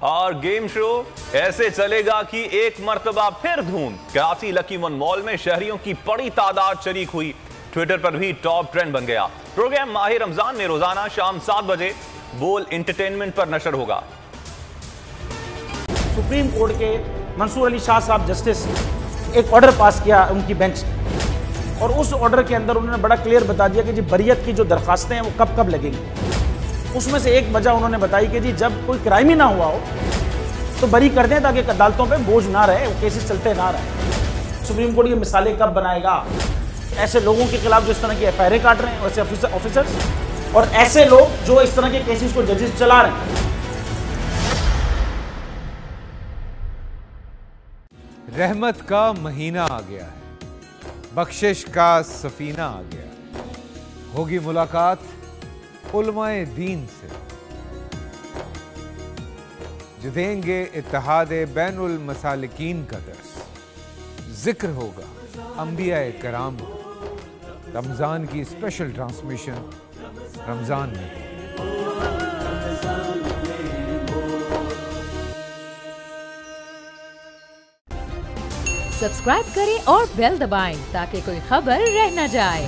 और game show ऐसे चलेगा कि एक मर्तबा फिर धूम। कराची लकी वन मॉल में शहरियों की बड़ी तादाद शरीक हुई। ट्विटर पर भी टॉप ट्रेंड बन गया। प्रोग्राम माह रमजान में रोजाना शाम 7 बजे बोल एंटरटेनमेंट पर नशर होगा। सुप्रीम कोर्ट के मंसूर अली शाह साहब जस्टिस एक ऑर्डर पास किया उनकी बेंच, और उस ऑर्डर के अंदर उन्होंने बड़ा क्लियर बता दिया कि जी बरियत की जो दरखास्तें हैं वो कब कब लगेंगी। उसमें से एक वजह उन्होंने बताई कि जी जब कोई क्राइम ही ना हुआ हो तो बरी कर दें, ताकि अदालतों पे बोझ ना रहे, वो केसेस चलते ना रहे। सुप्रीम कोर्ट ये मिसालें कब बनाएगा? ऐसे लोगों के खिलाफ जो इस तरह की एफआईआर काट रहे हैं, वैसे ऑफिसर्स, और ऐसे लोग जो इस तरह के केसेस को जजेस चला रहे हैं। रहमत का महीना आ गया है, बख्शिश का सफीना आ गया। होगी मुलाकात उलमाए दीन से, जो देंगे इत्तेहादे बैनुल मसालिकीन का दर्स। जिक्र होगा अंबियाए कराम का। रमजान की स्पेशल ट्रांसमिशन रमजान में। सब्सक्राइब करें और बेल दबाएं ताकि कोई खबर रह न जाए।